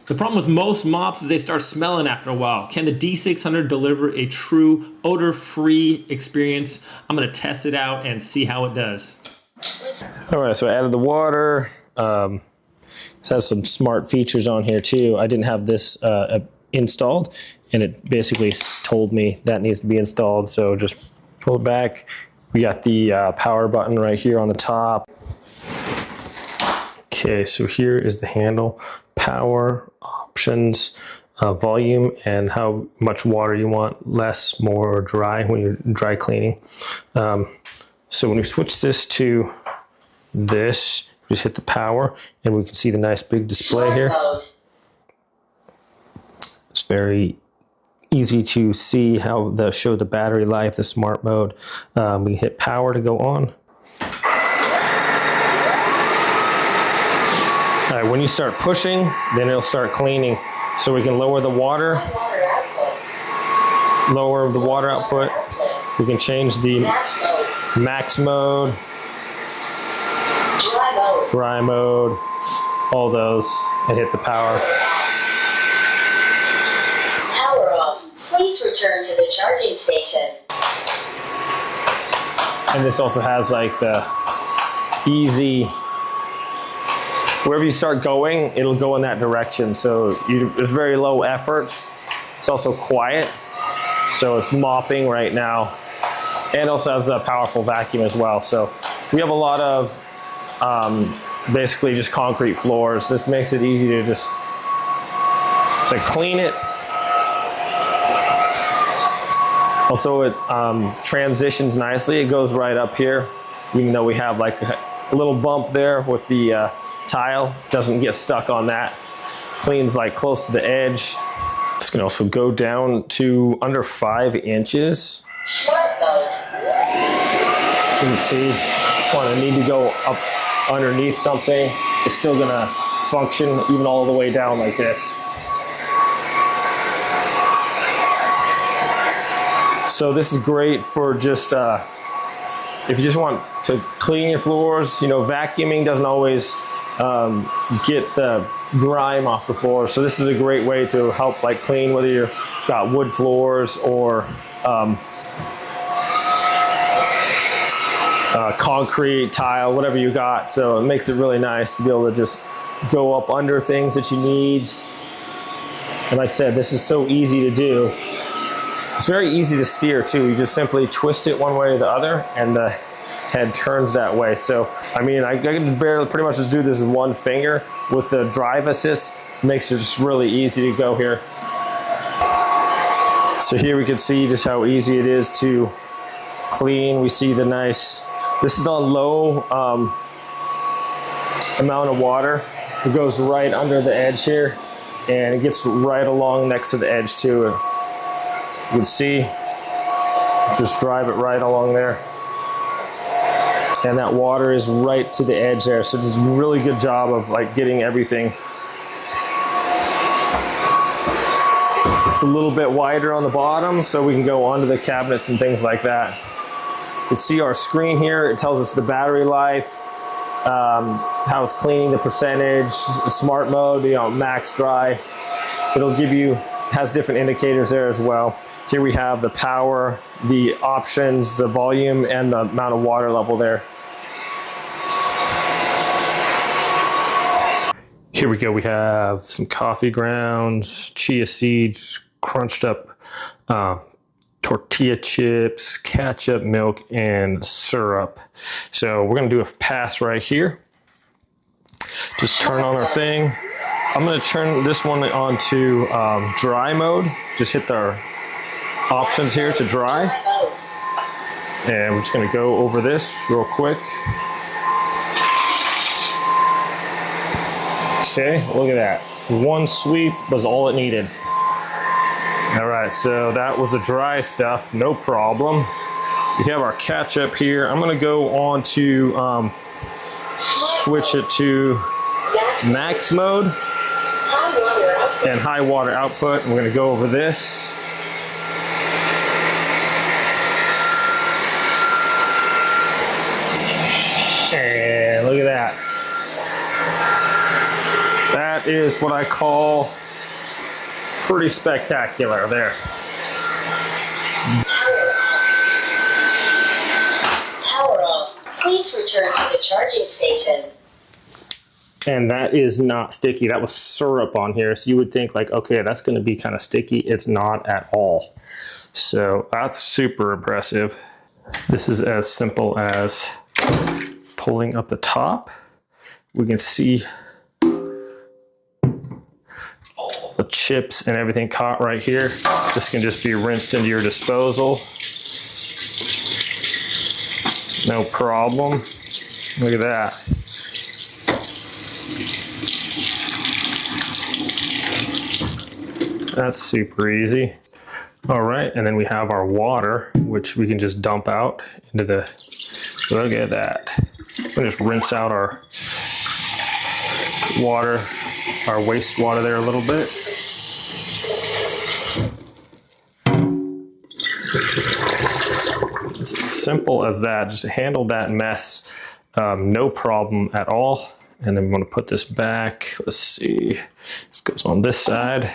The problem with most mops is they start smelling after a while. Can the D600 deliver a true odor-free experience? I'm gonna test it out and see how it does. All right, so I added the water. This has some smart features on here too. I didn't have this installed, and it basically told me that needs to be installed. So just pull it back. We got the power button right here on the top. Okay, so here is the handle, power, options, volume, and how much water you want, less, more, or dry when you're dry cleaning. So when we switch this to this, just hit the power, and we can see the nice big display here. It's very easy to see how the show the battery life, the smart mode. We hit power to go on. All right, when you start pushing, then it'll start cleaning. So we can lower the water output. We can change the max mode, dry mode, all those, and hit the power. Power off. Please return to the charging station. And this also has like the easy, wherever you start going, it'll go in that direction. So it's very low effort. It's also quiet. So it's mopping right now. And also has a powerful vacuum as well. So we have a lot of basically just concrete floors. This makes it easy to just clean it. Also it transitions nicely. It goes right up here, even though we have like a little bump there with the tile. Doesn't get stuck on that. Cleans like close to the edge. This can also go down to under 5 inches. You can see when I need to go up underneath something, it's still gonna function even all the way down like this. So this is great for just if you just want to clean your floors. You know, vacuuming doesn't always get the grime off the floor. So this is a great way to help like clean, whether you've got wood floors or concrete, tile, whatever you got. So it makes it really nice to be able to just go up under things that you need. And like I said, this is so easy to do. It's very easy to steer too. You just simply twist it one way or the other and the head turns that way. So, I mean, I can barely pretty much just do this with one finger. With the drive assist, it makes it just really easy to go here. So here we can see just how easy it is to clean. We see the nice, this is on low amount of water. It goes right under the edge here and it gets right along next to the edge too. And you can see, just drive it right along there. And that water is right to the edge there. So this is a really good job of like getting everything. It's a little bit wider on the bottom so we can go onto the cabinets and things like that. You can see our screen here. It tells us the battery life, how it's cleaning, the percentage, the smart mode, you know, max dry. It'll give you, has different indicators there as well. Here we have the power, the options, the volume, and the amount of water level there. Here we go. We have some coffee grounds, chia seeds, crunched up tortilla chips, ketchup, milk, and syrup. So we're going to do a pass right here. Just turn on our thing. I'm going to turn this one on to dry mode. Just hit our options here to dry. And we're just going to go over this real quick. Okay, look at that. One sweep was all it needed. All right, so that was the dry stuff, no problem. We have our ketchup here. I'm going to go on to switch it to max mode and high water output. We're going to go over this. And look at that. That is what I call pretty spectacular there. Power off. Please return to the charging station. And that is not sticky. That was syrup on here. So you would think like, okay, that's going to be kind of sticky. It's not at all. So that's super impressive. This is as simple as pulling up the top. We can see all the chips and everything caught right here. This can just be rinsed into your disposal. No problem. Look at that. That's super easy. All right, and then we have our water, which we can just dump out into the, look at that. We'll just rinse out our water, our wastewater there a little bit. It's as simple as that, just handle that mess, no problem at all. And then we want to put this back. Let's see, this goes on this side.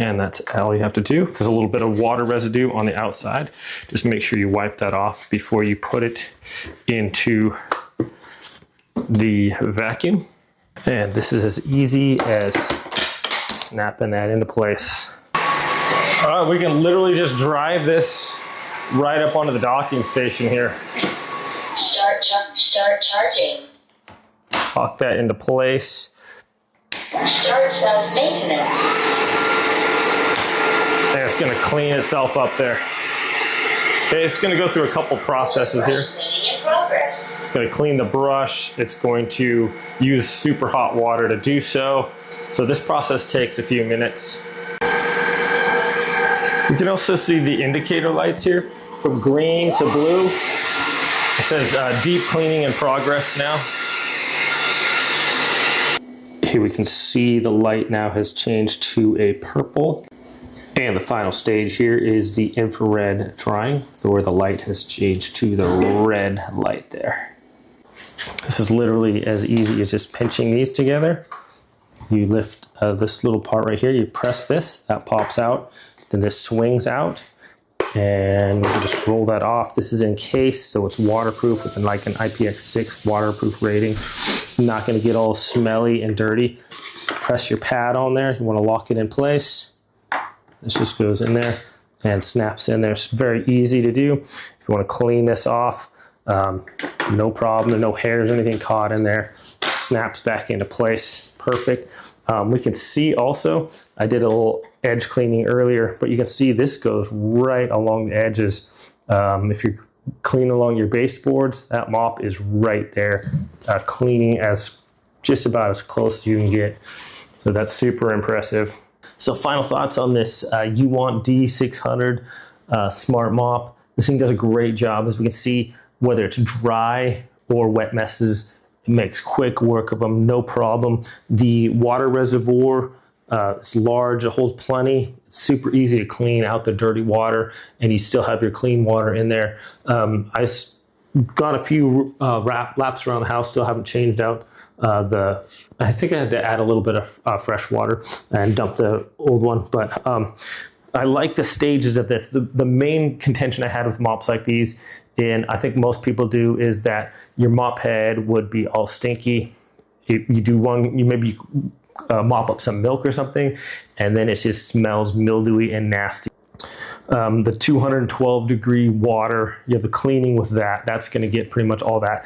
And that's all you have to do. There's a little bit of water residue on the outside. Just make sure you wipe that off before you put it into the vacuum. And this is as easy as snapping that into place. All right, we can literally just drive this right up onto the docking station here. Start charging. Lock that into place. Start self-maintenance. And it's going to clean itself up there. Okay, it's going to go through a couple processes here. Cleaning in progress. It's going to clean the brush. It's going to use super hot water to do so. So this process takes a few minutes. You can also see the indicator lights here from green to blue. It says deep cleaning in progress now. Here we can see the light now has changed to a purple. And the final stage here is the infrared drying, where the light has changed to the red light there. This is literally as easy as just pinching these together. You lift this little part right here, you press this, that pops out, then this swings out, and you just roll that off. This is encased, so it's waterproof with like an IPX6 waterproof rating. It's not going to get all smelly and dirty. Press your pad on there, you want to lock it in place. This just goes in there and snaps in there. It's very easy to do. If you want to clean this off, no problem. No hairs or anything caught in there. Snaps back into place. Perfect. We can see also, I did a little edge cleaning earlier, but you can see this goes right along the edges. If you're cleaning along your baseboards, that mop is right there, cleaning as just about as close as you can get. So that's super impressive. So final thoughts on this UWANT D600 smart mop. This thing does a great job. As we can see, whether it's dry or wet messes, it makes quick work of them, no problem. The water reservoir is large, it holds plenty. It's super easy to clean out the dirty water, and you still have your clean water in there. I got a few laps around the house, still haven't changed out I think I had to add a little bit of fresh water and dump the old one, but I like the stages of this. The main contention I had with mops like these, and I think most people do, is that your mop head would be all stinky. You do one, you maybe mop up some milk or something, and then it just smells mildewy and nasty. The 212 degree water, you have the cleaning with that. That's going to get pretty much all that.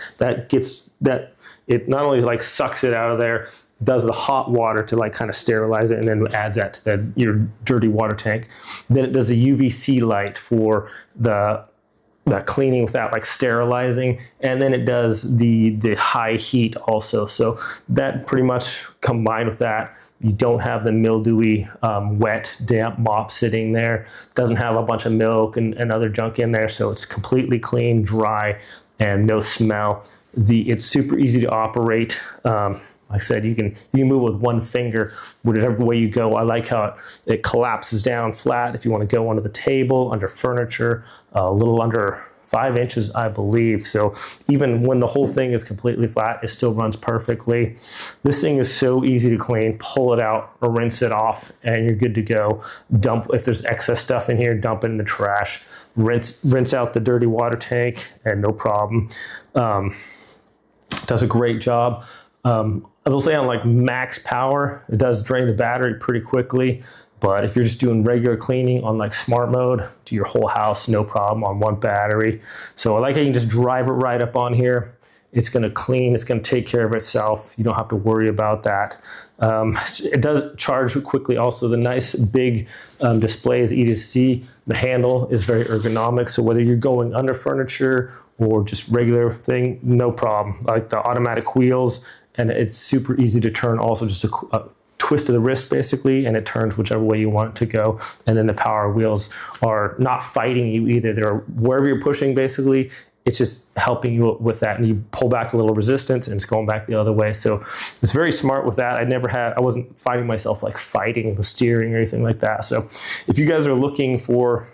It not only like sucks it out of there, does the hot water to like kind of sterilize it, and then adds that to your dirty water tank. Then it does a UVC light for the cleaning without like sterilizing, and then it does the high heat also. So that pretty much combined with that, you don't have the mildewy, wet, damp mop sitting there. Doesn't have a bunch of milk and other junk in there, so it's completely clean, dry, and no smell. It's super easy to operate. Like I said, you can move with one finger, whatever way you go. I like how it collapses down flat if you want to go under the table, under furniture, a little under 5 inches, I believe. So even when the whole thing is completely flat, it still runs perfectly. This thing is so easy to clean. Pull it out or rinse it off and you're good to go. Dump, if there's excess stuff in here, dump it in the trash. Rinse out the dirty water tank and no problem. Does a great job. I will say on like max power, it does drain the battery pretty quickly. But if you're just doing regular cleaning on like smart mode, do your whole house, no problem on one battery. So I like how you can just drive it right up on here. It's going to clean. It's going to take care of itself. You don't have to worry about that. It does charge quickly. Also, the nice big display is easy to see. The handle is very ergonomic. So whether you're going under furniture or just regular thing, no problem. Like the automatic wheels, and it's super easy to turn. Also, just a twist of the wrist basically, and it turns whichever way you want it to go. And then the power wheels are not fighting you either. They're wherever you're pushing basically, it's just helping you with that, and you pull back a little resistance and it's going back the other way. So it's very smart with that. I wasn't finding myself like fighting the steering or anything like that. So if you guys are looking for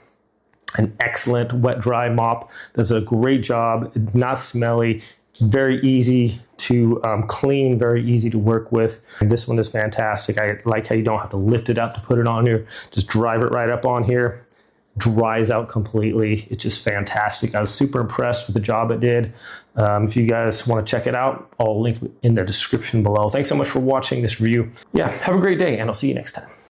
an excellent wet dry mop, does a great job, it's not smelly, very easy to clean, very easy to work with. And this one is fantastic. I like how you don't have to lift it up to put it on here. Just drive it right up on here. Dries out completely. It's just fantastic. I was super impressed with the job it did. If you guys want to check it out, I'll link in the description below. Thanks so much for watching this review. Yeah, have a great day, and I'll see you next time.